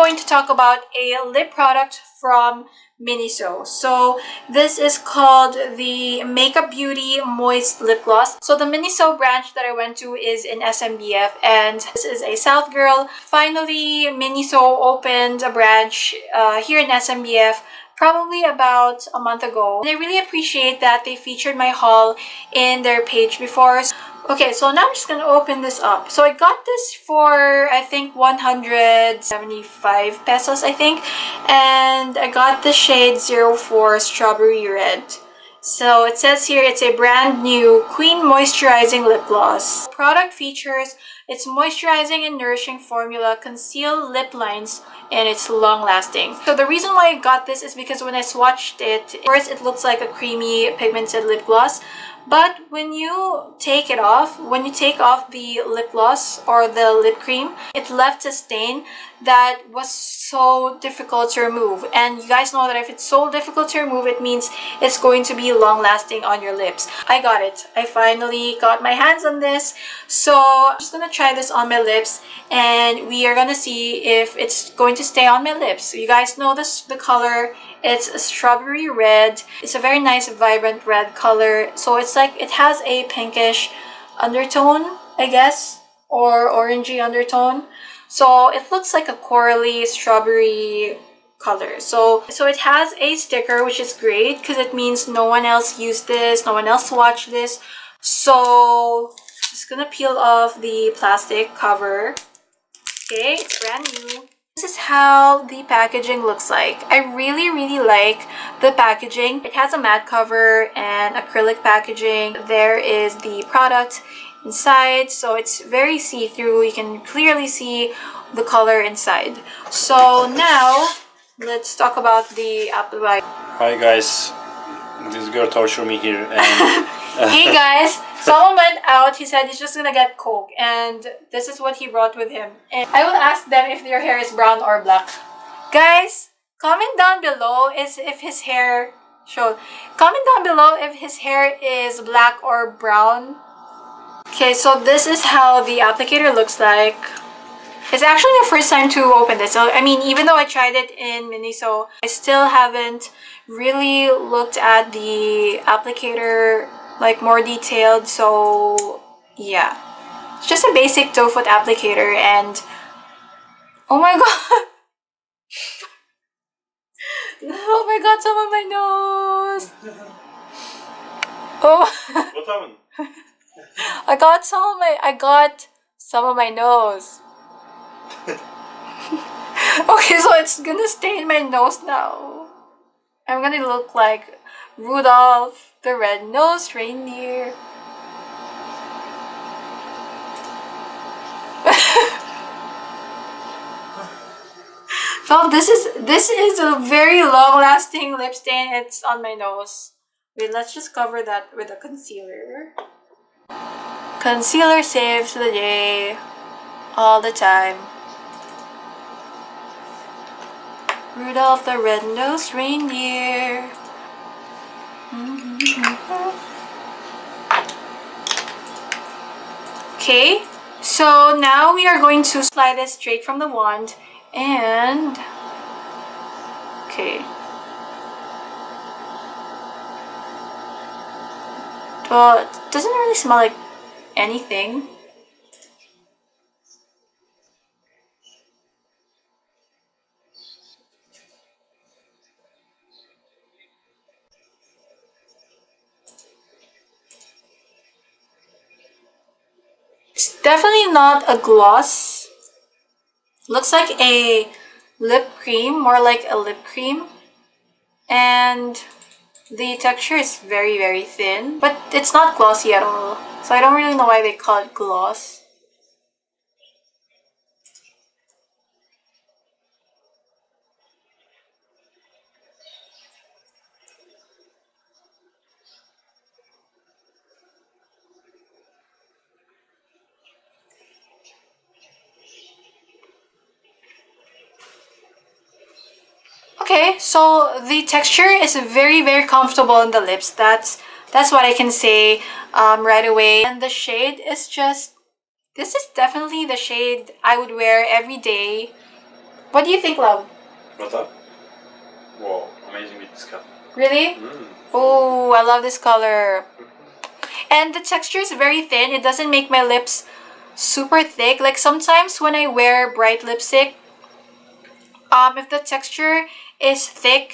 going to talk about a lip product from Miniso. So this is called the Makeup Beauty Moist Lip Gloss. So the Miniso branch that I went to is in SMBF, and this is a South girl. Finally, Miniso opened a branch here in SMBF probably about a month ago. And I really appreciate that they featured my haul in their page before. Okay, so now I'm just gonna open this up. So I got this for, I think, 175 pesos, I think. And I got the shade 04 Strawberry Red. So it says here it's a brand new Queen Moisturizing Lip Gloss. Product features its moisturizing and nourishing formula, conceal lip lines, and it's long lasting. So the reason why I got this is because when I swatched it, first it looks like a creamy pigmented lip gloss. But when you take it off, when you take off the lip gloss or the lip cream, it left a stain that was so difficult to remove. And you guys know that if it's so difficult to remove, it means it's going to be long lasting on your lips. I got it. I finally got my hands on this. So I'm just gonna try this on my lips and we are gonna see if it's going to stay on my lips. So you guys know this, the color. It's a strawberry red. It's a very nice vibrant red color. So it's like it has a pinkish undertone, I guess, or orangey undertone. So it looks like a corally strawberry color. So it has a sticker, which is great because it means no one else used this, no one else watched this. So just gonna peel off the plastic cover. Okay, it's brand new. This is how the packaging looks like. I really like the packaging. It has a matte cover and acrylic packaging. There is the product inside, so it's very see-through. You can clearly see the color inside. So now let's talk about the apple pie. Hi guys, this girl tortured me here and Hey guys, someone went out. He said he's just gonna get Coke, and this is what he brought with him. And I will ask them if their hair is brown or black. Guys, comment down below if his hair comment down below if his hair is black or brown. Okay, so this is how the applicator looks like. It's actually the first time to open this. So I mean, even though I tried it in Miniso, I still haven't really looked at the applicator like more detailed. So yeah, it's just a basic doe foot applicator. And oh my god, oh my god, some on my nose. Oh, what happened? I got some on my nose. Okay, so it's gonna stain my nose now. I'm gonna look like Rudolph the Red-Nosed Reindeer. So this is a very long-lasting lip stain. It's on my nose. Wait, let's just cover that with a concealer. Concealer saves the day all the time. Rudolph the Red-Nosed Reindeer. Okay, so now we are going to slide this straight from the wand and okay. Well, it doesn't really smell like anything. It's definitely not a gloss. Looks like a lip cream, more like a lip cream. And the texture is very thin, but it's not glossy at all. So I don't really know why they call it gloss. Okay, so the texture is very comfortable in the lips. That's what I can say right away. And the shade is just, this is definitely the shade I would wear every day. What do you think, love? What's up? Wow, amazing with this color. Really? Oh, I love this color. And the texture is very thin. It doesn't make my lips super thick. Like sometimes when I wear bright lipstick, if the texture is thick,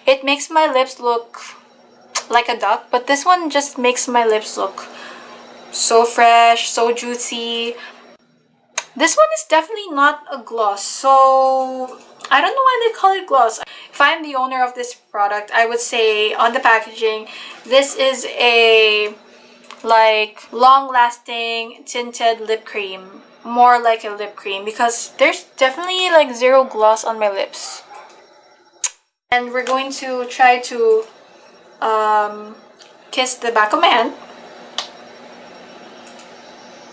it makes my lips look like a duck. But this one just makes my lips look so fresh, so juicy. This one is definitely not a gloss, so I don't know why they call it gloss. If I'm the owner of this product, I would say on the packaging, this is a like long-lasting tinted lip cream. More like a lip cream because there's definitely like zero gloss on my lips. And we're going to try to kiss the back of my hand.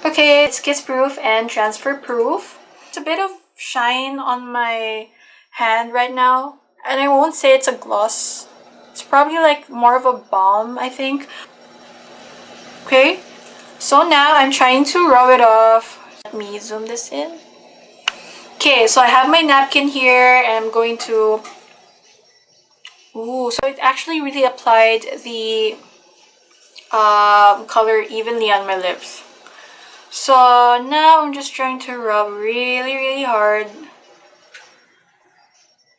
Okay, it's kiss proof and transfer proof. It's a bit of shine on my hand right now. And I won't say it's a gloss. It's probably like more of a balm, I think. Okay, so now I'm trying to rub it off. Let me zoom this in. Okay, so I have my napkin here and I'm going to... Ooh, so it actually really applied the color evenly on my lips. So now I'm just trying to rub really, really hard.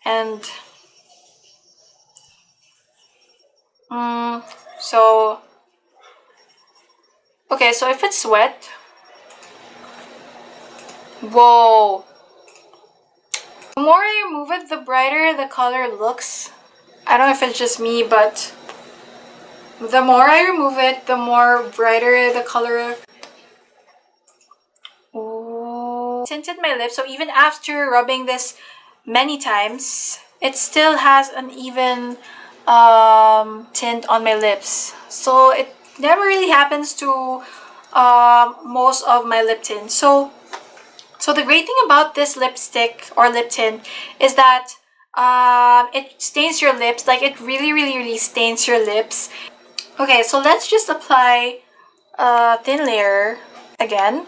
And so okay, so if it's wet, whoa, the more I remove it, the brighter the color looks. I don't know if it's just me, but the more I remove it, the more brighter the color. Ooh. Tinted my lips, so even after rubbing this many times, it still has an even tint on my lips. So it never really happens to most of my lip tint. So the great thing about this lipstick or lip tint is that it stains your lips. Like it really, really, really stains your lips. Okay, so let's just apply a thin layer again.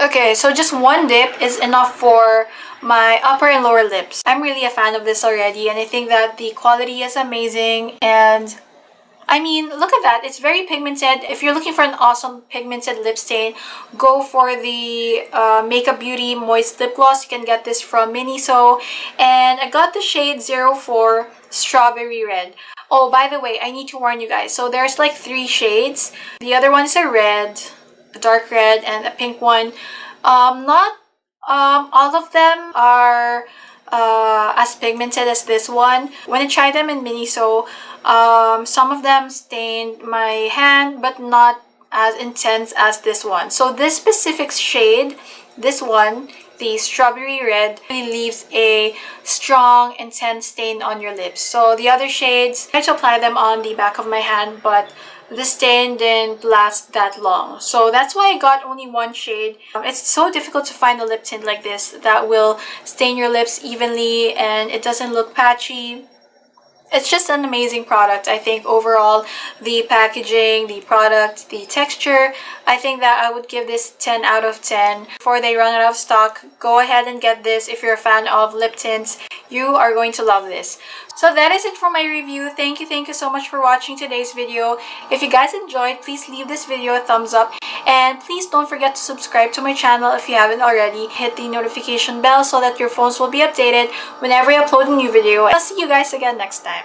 Okay, so just one dip is enough for my upper and lower lips. I'm really a fan of this already, and I think that the quality is amazing. And I mean, look at that. It's very pigmented. If you're looking for an awesome pigmented lip stain, go for the Makeup Beauty Moist Lip Gloss. You can get this from Miniso. And I got the shade 04 Strawberry Red. Oh, by the way, I need to warn you guys. So there's like 3 shades. The other one's a red, a dark red, and a pink one. Not all of them are as pigmented as this one. When I tried them in Miniso, some of them stained my hand, but not as intense as this one. So this specific shade, this one, the strawberry red, really leaves a strong, intense stain on your lips. So the other shades, I tried to apply them on the back of my hand, but the stain didn't last that long. So that's why I got only one shade. It's so difficult to find a lip tint like this that will stain your lips evenly and it doesn't look patchy. It's just an amazing product. I think overall, the packaging, the product, the texture, I think that I would give this 10 out of 10. Before they run out of stock, go ahead and get this. If you're a fan of lip tints, you are going to love this. So that is it for my review. Thank you so much for watching today's video. If you guys enjoyed, please leave this video a thumbs up. And please don't forget to subscribe to my channel if you haven't already. Hit the notification bell so that your phones will be updated whenever I upload a new video. I'll see you guys again next time.